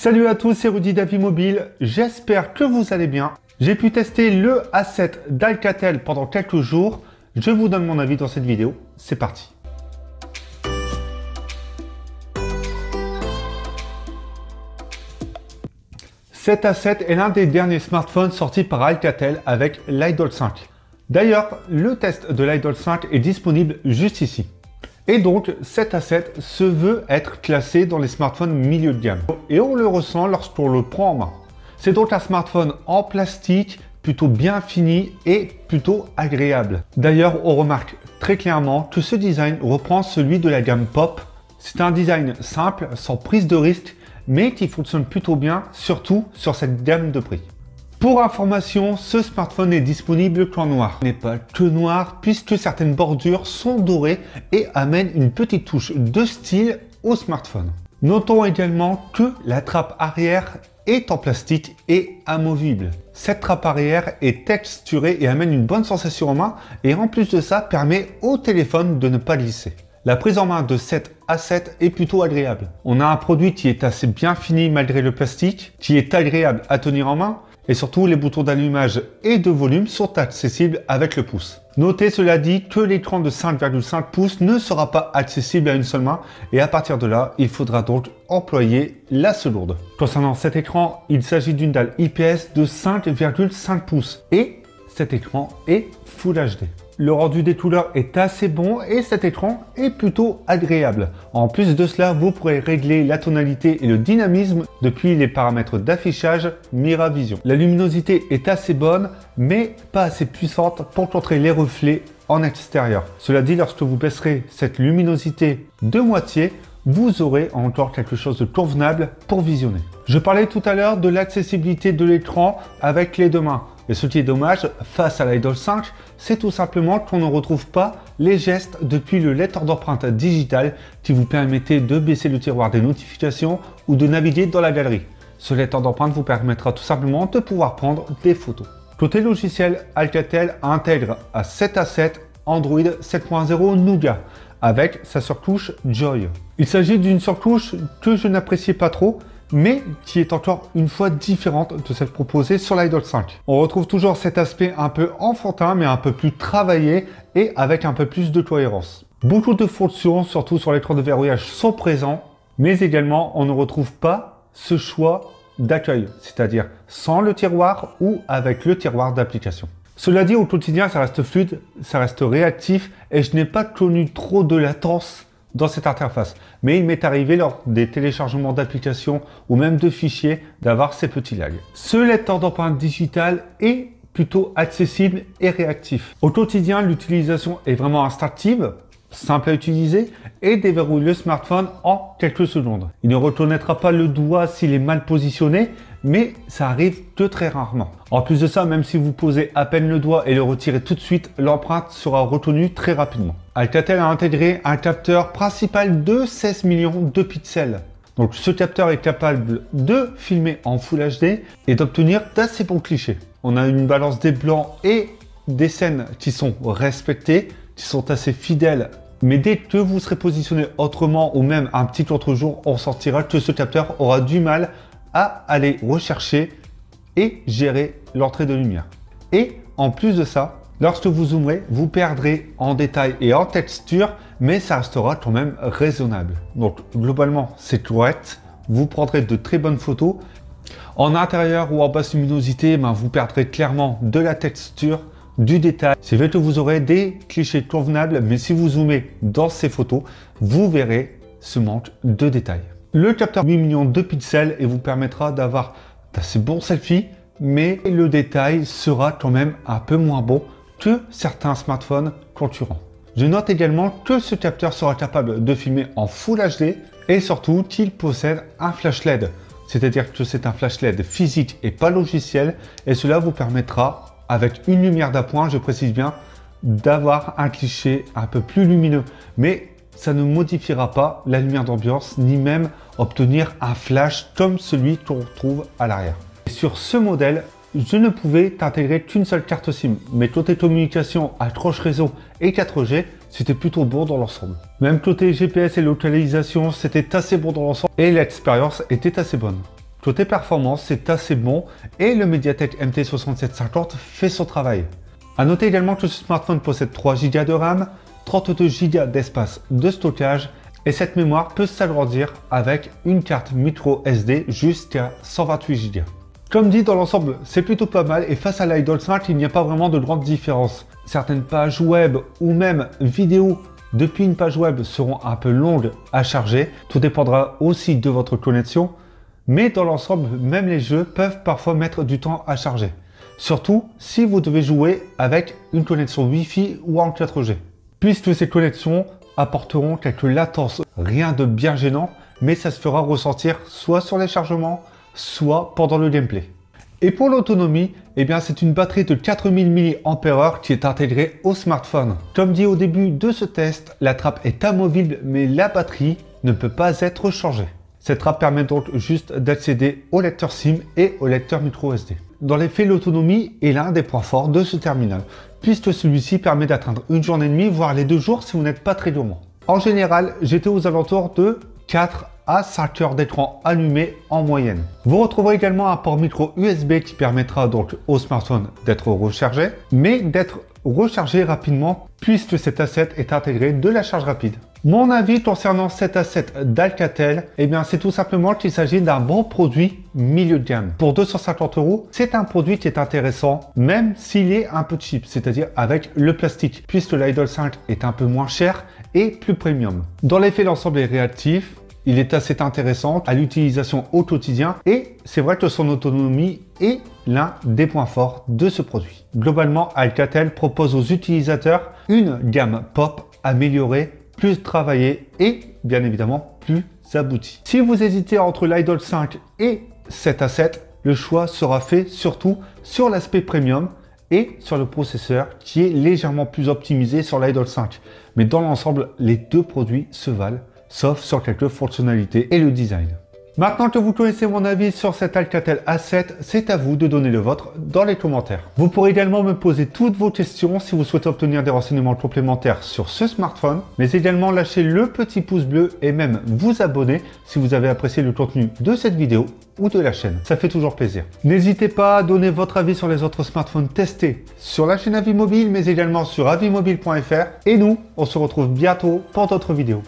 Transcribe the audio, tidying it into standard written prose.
Salut à tous, c'est Rudy d'Avimobile, j'espère que vous allez bien. J'ai pu tester le A7 d'Alcatel pendant quelques jours. Je vous donne mon avis dans cette vidéo, c'est parti. Cet A7 est l'un des derniers smartphones sortis par Alcatel avec l'Idol 5. D'ailleurs, le test de l'Idol 5 est disponible juste ici. Et donc, cet A7 se veut être classé dans les smartphones milieu de gamme. Et on le ressent lorsqu'on le prend en main. C'est donc un smartphone en plastique, plutôt bien fini et plutôt agréable. D'ailleurs, on remarque très clairement que ce design reprend celui de la gamme Pop. C'est un design simple, sans prise de risque, mais qui fonctionne plutôt bien, surtout sur cette gamme de prix. Pour information, ce smartphone est disponible qu'en noir. Il n'est pas que noir puisque certaines bordures sont dorées et amènent une petite touche de style au smartphone. Notons également que la trappe arrière est en plastique et amovible. Cette trappe arrière est texturée et amène une bonne sensation en main et en plus de ça permet au téléphone de ne pas glisser. La prise en main de cet A7 est plutôt agréable. On a un produit qui est assez bien fini malgré le plastique, qui est agréable à tenir en main et surtout les boutons d'allumage et de volume sont accessibles avec le pouce. Notez cela dit que l'écran de 5,5 pouces ne sera pas accessible à une seule main et à partir de là, il faudra donc employer la selourde. Concernant cet écran, il s'agit d'une dalle IPS de 5,5 pouces et cet écran est Full HD. Le rendu des couleurs est assez bon et cet écran est plutôt agréable. En plus de cela, vous pourrez régler la tonalité et le dynamisme depuis les paramètres d'affichage MiraVision. La luminosité est assez bonne, mais pas assez puissante pour contrer les reflets en extérieur. Cela dit, lorsque vous baisserez cette luminosité de moitié, vous aurez encore quelque chose de convenable pour visionner. Je parlais tout à l'heure de l'accessibilité de l'écran avec les deux mains. Et ce qui est dommage face à l'Idol 5, c'est tout simplement qu'on ne retrouve pas les gestes depuis le lecteur d'empreintes digital qui vous permettait de baisser le tiroir des notifications ou de naviguer dans la galerie. Ce lecteur d'empreintes vous permettra tout simplement de pouvoir prendre des photos. Côté logiciel, Alcatel intègre à cet A7 Android 7.0 Nougat avec sa surcouche Joy. Il s'agit d'une surcouche que je n'appréciais pas trop, mais qui est encore une fois différente de celle proposée sur l'Idol 5. On retrouve toujours cet aspect un peu enfantin, mais un peu plus travaillé et avec un peu plus de cohérence. Beaucoup de fonctions, surtout sur l'écran de verrouillage, sont présents, mais également on ne retrouve pas ce choix d'accueil, c'est-à-dire sans le tiroir ou avec le tiroir d'application. Cela dit, au quotidien, ça reste fluide, ça reste réactif et je n'ai pas connu trop de latence dans cette interface. Mais il m'est arrivé lors des téléchargements d'applications ou même de fichiers d'avoir ces petits lags. Ce lecteur d'empreintes digitales est plutôt accessible et réactif. Au quotidien, l'utilisation est vraiment instinctive, simple à utiliser et déverrouille le smartphone en quelques secondes. Il ne reconnaîtra pas le doigt s'il est mal positionné, mais ça arrive que très rarement. En plus de ça, même si vous posez à peine le doigt et le retirez tout de suite, l'empreinte sera reconnue très rapidement. Alcatel a intégré un capteur principal de 16 millions de pixels. Donc ce capteur est capable de filmer en Full HD et d'obtenir d'assez bons clichés. On a une balance des blancs et des scènes qui sont respectées, qui sont assez fidèles. Mais dès que vous serez positionné autrement ou même un petit contre-jour, on sentira que ce capteur aura du mal à aller rechercher et gérer l'entrée de lumière. Et en plus de ça, lorsque vous zoomerez, vous perdrez en détail et en texture, mais ça restera quand même raisonnable. Donc globalement, c'est correct. Vous prendrez de très bonnes photos. En intérieur ou en basse luminosité, vous perdrez clairement de la texture, du détail. C'est vrai que vous aurez des clichés convenables, mais si vous zoomez dans ces photos, vous verrez ce manque de détails. Le capteur 8 millions de pixels et vous permettra d'avoir d'assez bons selfies, mais le détail sera quand même un peu moins bon que certains smartphones concurrents. Je note également que ce capteur sera capable de filmer en Full HD et surtout qu'il possède un flash LED. C'est-à-dire que c'est un flash LED physique et pas logiciel et cela vous permettra, avec une lumière d'appoint, je précise bien, d'avoir un cliché un peu plus lumineux. Mais ça ne modifiera pas la lumière d'ambiance ni même obtenir un flash comme celui qu'on retrouve à l'arrière. Sur ce modèle, je ne pouvais intégrer qu'une seule carte SIM, mais côté communication, accroche réseau et 4G, c'était plutôt bon dans l'ensemble. Même côté GPS et localisation, c'était assez bon dans l'ensemble et l'expérience était assez bonne. Côté performance, c'est assez bon et le MediaTek MT6750 fait son travail. A noter également que ce smartphone possède 3 Go de RAM, 32 Go d'espace de stockage et cette mémoire peut s'agrandir avec une carte micro SD jusqu'à 128 Go. Comme dit, dans l'ensemble, c'est plutôt pas mal et face à l'Idol 5, il n'y a pas vraiment de grande différence. Certaines pages web ou même vidéos depuis une page web seront un peu longues à charger. Tout dépendra aussi de votre connexion. Mais dans l'ensemble, même les jeux peuvent parfois mettre du temps à charger. Surtout si vous devez jouer avec une connexion Wi-Fi ou en 4G. Puisque ces connexions apporteront quelques latences, rien de bien gênant, mais ça se fera ressentir soit sur les chargements, soit pendant le gameplay. Et pour l'autonomie, eh bien c'est une batterie de 4000 mAh qui est intégrée au smartphone. Comme dit au début de ce test, la trappe est amovible mais la batterie ne peut pas être changée. Cette trappe permet donc juste d'accéder au lecteur SIM et au lecteur micro SD. Dans les faits, l'autonomie est l'un des points forts de ce terminal, puisque celui-ci permet d'atteindre une journée et demie, voire les 2 jours si vous n'êtes pas très gourmand. En général, j'étais aux alentours de 4 à 5 heures d'écran allumé en moyenne. Vous retrouverez également un port micro USB qui permettra donc au smartphone d'être rechargé, mais d'être rechargé rapidement puisque cet A7 est intégré de la charge rapide. Mon avis concernant cet A7 d'Alcatel, eh bien c'est tout simplement qu'il s'agit d'un bon produit milieu de gamme. Pour 250 €, c'est un produit qui est intéressant, même s'il est un peu cheap, c'est-à-dire avec le plastique, puisque l'Idol 5 est un peu moins cher et plus premium. Dans les faits, l'ensemble est réactif. Il est assez intéressant à l'utilisation au quotidien et c'est vrai que son autonomie est l'un des points forts de ce produit. Globalement, Alcatel propose aux utilisateurs une gamme pop améliorée, plus travaillée et bien évidemment plus aboutie. Si vous hésitez entre l'Idol 5 et cet A7, le choix sera fait surtout sur l'aspect premium et sur le processeur qui est légèrement plus optimisé sur l'Idol 5. Mais dans l'ensemble, les deux produits se valent, sauf sur quelques fonctionnalités et le design. Maintenant que vous connaissez mon avis sur cet Alcatel A7, c'est à vous de donner le vôtre dans les commentaires. Vous pourrez également me poser toutes vos questions si vous souhaitez obtenir des renseignements complémentaires sur ce smartphone, mais également lâcher le petit pouce bleu et même vous abonner si vous avez apprécié le contenu de cette vidéo ou de la chaîne. Ça fait toujours plaisir. N'hésitez pas à donner votre avis sur les autres smartphones testés sur la chaîne Avis Mobile, mais également sur avimobile.fr. Et nous, on se retrouve bientôt pour d'autres vidéos.